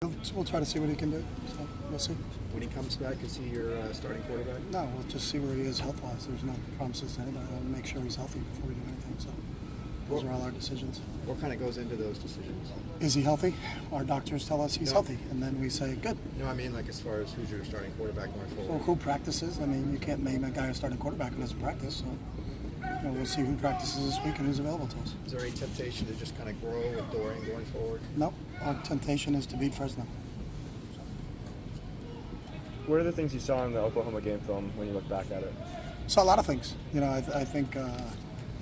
We'll try to see what he can do. So we'll see. When he comes back, is he your starting quarterback? No, we'll just see where he is health-wise. There's no promises to anybody. I'll make sure he's healthy before we do anything. So those are all our decisions. What kind of goes into those decisions? Is he healthy? Our doctors tell us he's healthy, and then we say, good. No, I mean like as far as who's your starting quarterback going forward. So who practices? I mean, you can't name a guy a starting quarterback who doesn't practice. So we'll see who practices this week and who's available to us. Is there any temptation to just kind of grow with Dorian going forward? No, our temptation is to beat Fresno. What are the things you saw in the Oklahoma game film when you look back at it? Saw a lot of things. I think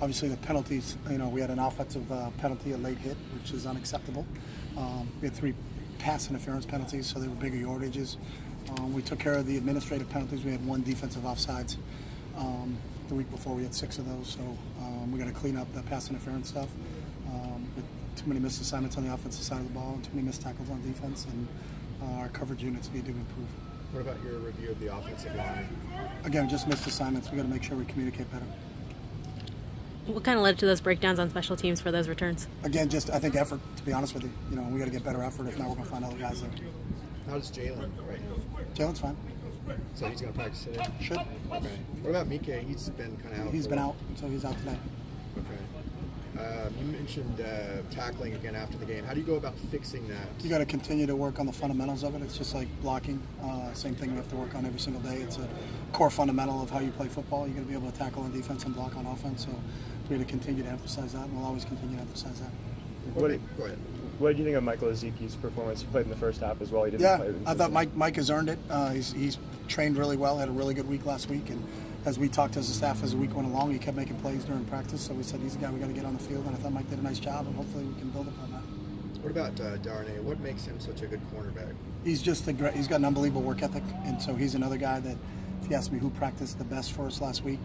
obviously the penalties. We had an offensive penalty, a late hit, which is unacceptable. We had 3 pass interference penalties, so they were bigger yardages. We took care of the administrative penalties. We had 1 defensive offsides. The week before we had 6 of those, so we got to clean up the pass interference stuff. With too many missed assignments on the offensive side of the ball and too many missed tackles on defense, and our coverage units need to improve. What about your review of the offensive line? Again, just missed assignments. We got to make sure we communicate better. What kind of led to those breakdowns on special teams for those returns? Again, just I think effort. To be honest with you, we got to get better effort. If not, we're going to find other guys there. How does Jalen right now? Jalen's fine. So he's going to practice today? Should. Okay. What about Mike? He's been kind of out. He's been out, so he's out today. Okay. You mentioned tackling again after the game. How do you go about fixing that? You got to continue to work on the fundamentals of it. It's just like blocking. Same thing we have to work on every single day. It's a core fundamental of how you play football. You got to be able to tackle on defense and block on offense. So we're going to continue to emphasize that, and we'll always continue to emphasize that. Go ahead. What did you think of Michael Ezekie's performance? He played in the first half as well. He didn't play. I thought Mike has earned it. He's trained really well. Had a really good week last week, and as we talked as a staff as the week went along, he kept making plays during practice. So we said he's a guy we got to get on the field, and I thought Mike did a nice job, and hopefully we can build upon that. What about Darnay? What makes him such a good cornerback? He's just he's got an unbelievable work ethic, and so he's another guy that, if you ask me who practiced the best for us last week,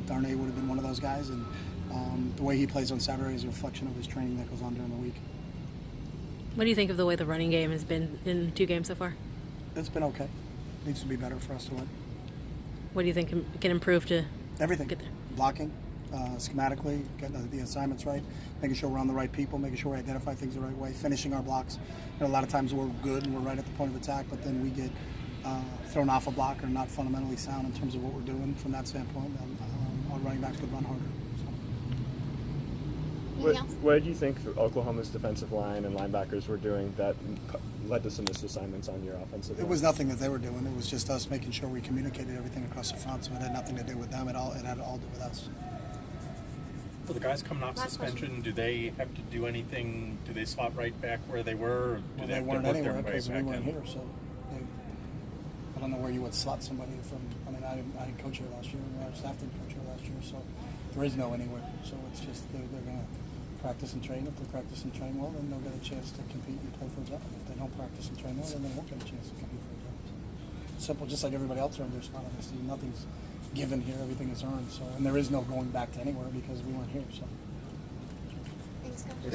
Darnay would have been one of those guys. And the way he plays on Saturday is a reflection of his training that goes on during the week. What do you think of the way the running game has been in 2 games so far? It's been okay. Needs to be better for us to win. What do you think can improve to Everything. get there? Blocking, schematically, getting the assignments right, making sure we're on the right people, making sure we identify things the right way, finishing our blocks. A lot of times we're good and we're right at the point of attack, but then we get thrown off a block or not fundamentally sound in terms of what we're doing from that standpoint. And our running backs could run harder. What did you think Oklahoma's defensive line and linebackers were doing that led to some missed assignments on your offensive line? It was nothing that they were doing. It was just us making sure we communicated everything across the front, so it had nothing to do with them at all. It had all to do with us. For the guys coming off suspension, do they have to do anything? Do they slot right back where they were? Or do They have to weren't work their anywhere way because we back weren't in? here, so I don't know where you would slot somebody from. I mean, I didn't coach here last year. Our staff didn't coach here last year, so there is no anywhere. So it's just they're going to practice and train. If they practice and train well, then they'll get a chance to compete and play for a job. If they don't practice and train well, then they won't get a chance to compete for a job. Simple, just like everybody else earned their spot. Obviously, nothing's given here; everything is earned. So, and there is no going back to anywhere because we weren't here. So. Thanks, Coach.